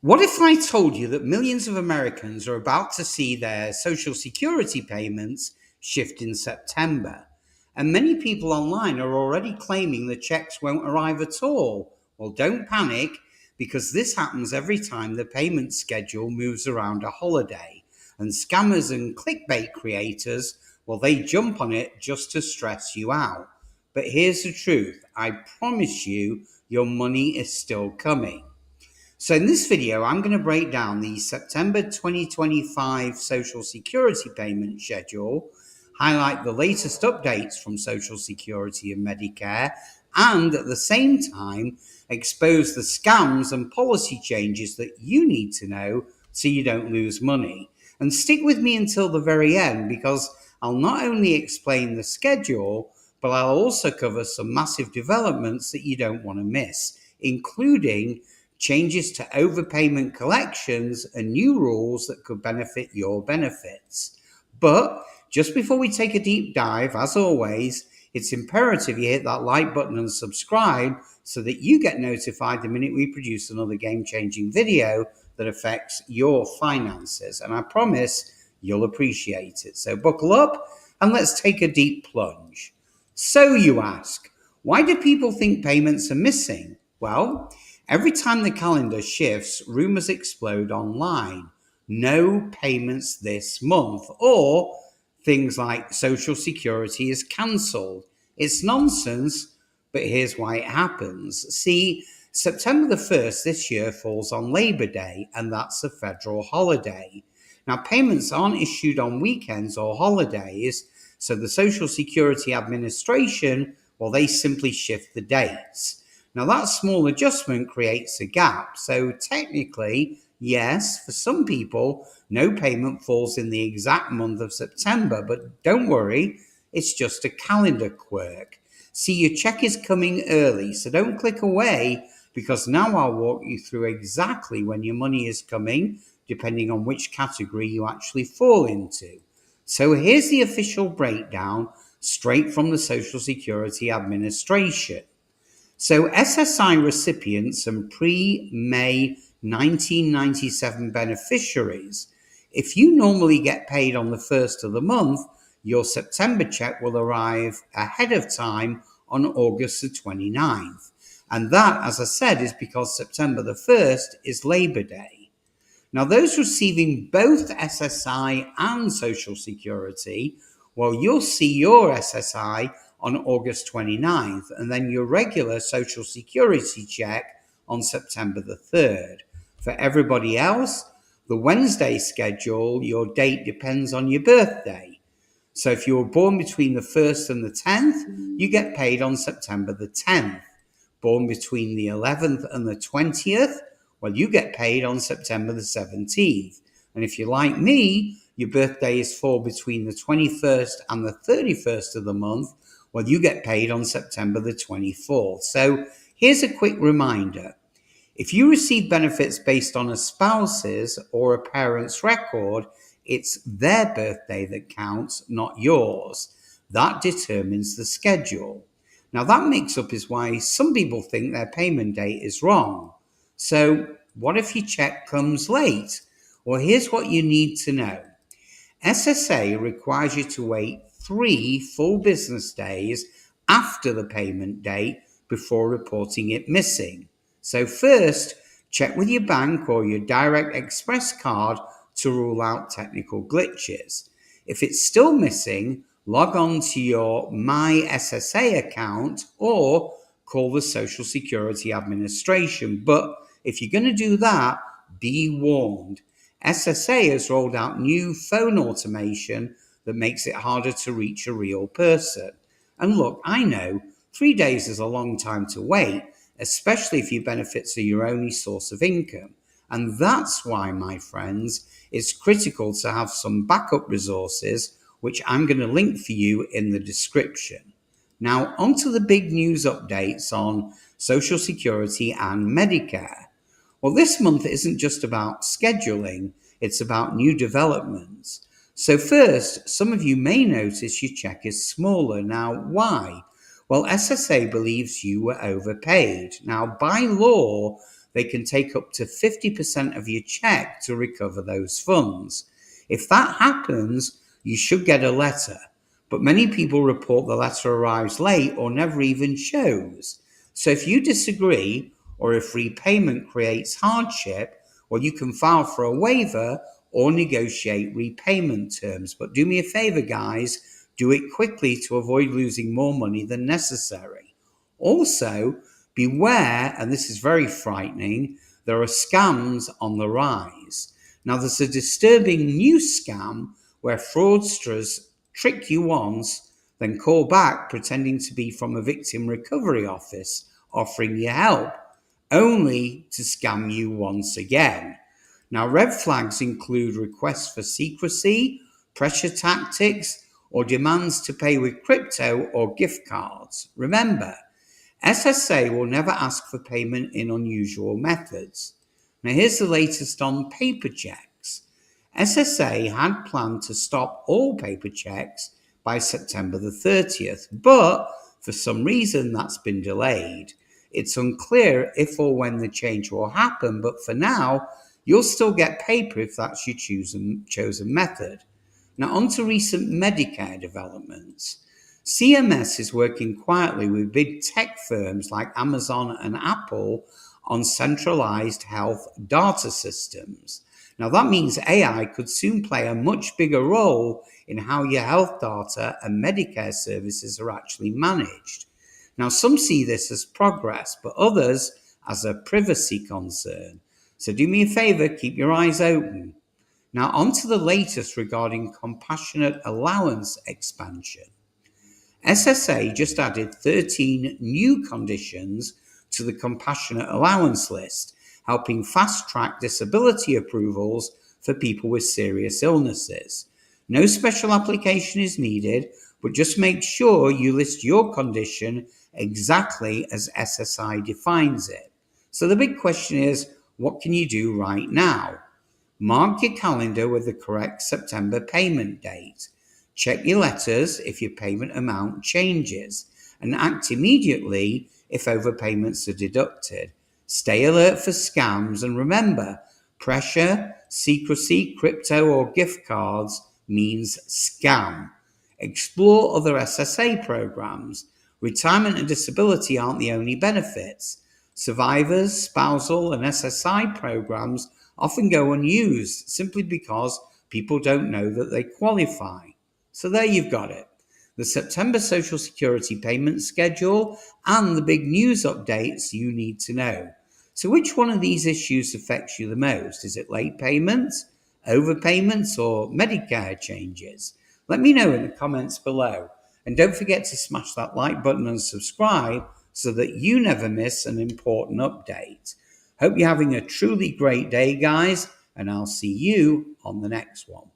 What if I told you that millions of Americans are about to see their Social Security payments shift in September? And many people online are already claiming the checks won't arrive at all. Well, don't panic, because this happens every time the payment schedule moves around a holiday. And scammers and clickbait creators, well, they jump on it just to stress you out. But here's the truth: I promise you, your money is still coming. So in this video, I'm going to break down the September 2025 Social Security payment schedule, highlight the latest updates from Social Security and Medicare, and at the same time, expose the scams and policy changes that you need to know so you don't lose money. And stick with me until the very end, because I'll not only explain the schedule, but I'll also cover some massive developments that you don't want to miss, including changes to overpayment collections and new rules that could benefit your benefits. But just before we take a deep dive, as always, it's imperative you hit that like button and subscribe so that you get notified the minute we produce another game-changing video that affects your finances. And I promise you'll appreciate it. So buckle up and let's take a deep plunge. So you ask, why do people think payments are missing? Well, every time the calendar shifts, rumors explode online. No payments this month, or things like Social Security is cancelled. It's nonsense, but here's why it happens. See, September the 1st this year falls on Labor Day, and that's a federal holiday. Now, payments aren't issued on weekends or holidays, so the Social Security Administration, well, they simply shift the dates. Now, that small adjustment creates a gap. So technically, yes, for some people, no payment falls in the exact month of September, but don't worry, it's just a calendar quirk. See, your check is coming early, so don't click away, because now I'll walk you through exactly when your money is coming, depending on which category you actually fall into. So here's the official breakdown straight from the Social Security Administration. So SSI recipients and pre-May 1997 beneficiaries, if you normally get paid on the 1st of the month, your September check will arrive ahead of time on August the 29th. And that, as I said, is because September the 1st is Labor Day. Now, those receiving both SSI and Social Security, well, you'll see your SSI on August 29th, and then your regular Social Security check on September the 3rd. For everybody else, the Wednesday schedule, your date depends on your birthday. So if you were born between the 1st and the 10th, you get paid on September the 10th. Born between the 11th and the 20th, well, you get paid on September the 17th. And if you're like me, your birthdays fall between the 21st and the 31st of the month, well, you get paid on September the 24th. So here's a quick reminder. If you receive benefits based on a spouse's or a parent's record, it's their birthday that counts, not yours. That determines the schedule. Now, that mix-up is why some people think their payment date is wrong. So what if your check comes late? Well, here's what you need to know. SSA requires you to wait 3 full business days after the payment date before reporting it missing. So first, check with your bank or your Direct Express card to rule out technical glitches. If it's still missing, log on to your My SSA account or call the Social Security Administration. But if you're going to do that, be warned. SSA has rolled out new phone automation that makes it harder to reach a real person. And look, I know 3 days is a long time to wait, especially if your benefits are your only source of income. And that's why, my friends, it's critical to have some backup resources, which I'm going to link for you in the description. Now, onto the big news updates on Social Security and Medicare. Well, this month isn't just about scheduling, it's about new developments. So first, some of you may notice your check is smaller. Now, why? Well, SSA believes you were overpaid. Now, by law, they can take up to 50% of your check to recover those funds. If that happens, you should get a letter, but many people report the letter arrives late or never even shows. So if you disagree, or if repayment creates hardship, well, you can file for a waiver or negotiate repayment terms. But do me a favor, guys, do it quickly to avoid losing more money than necessary. Also, beware, and this is very frightening, there are scams on the rise. Now, there's a disturbing new scam where fraudsters trick you once, then call back pretending to be from a victim recovery office offering you help, only to scam you once again. Now, red flags include requests for secrecy, pressure tactics, or demands to pay with crypto or gift cards. Remember, SSA will never ask for payment in unusual methods. Now, here's the latest on paper checks. SSA had planned to stop all paper checks by September the 30th, but for some reason that's been delayed. It's unclear if or when the change will happen, but for now, you'll still get paper if that's your chosen method. Now, on to recent Medicare developments. CMS is working quietly with big tech firms like Amazon and Apple on centralized health data systems. Now, that means AI could soon play a much bigger role in how your health data and Medicare services are actually managed. Now, some see this as progress, but others as a privacy concern. So do me a favor, keep your eyes open. Now, on to the latest regarding compassionate allowance expansion. SSA just added 13 new conditions to the compassionate allowance list, helping fast-track disability approvals for people with serious illnesses. No special application is needed, but just make sure you list your condition exactly as SSI defines it. So the big question is, what can you do right now? Mark your calendar with the correct September payment date. Check your letters if your payment amount changes, and act immediately if overpayments are deducted. Stay alert for scams, and remember, pressure, secrecy, crypto, or gift cards means scam. Explore other SSA programs. Retirement and disability aren't the only benefits. Survivors, spousal, and SSI programs often go unused simply because people don't know that they qualify. So there you've got it. The September Social Security payment schedule and the big news updates you need to know. So which one of these issues affects you the most? Is it late payments, overpayments, or Medicare changes? Let me know in the comments below. And don't forget to smash that like button and subscribe so that you never miss an important update. Hope you're having a truly great day, guys, and I'll see you on the next one.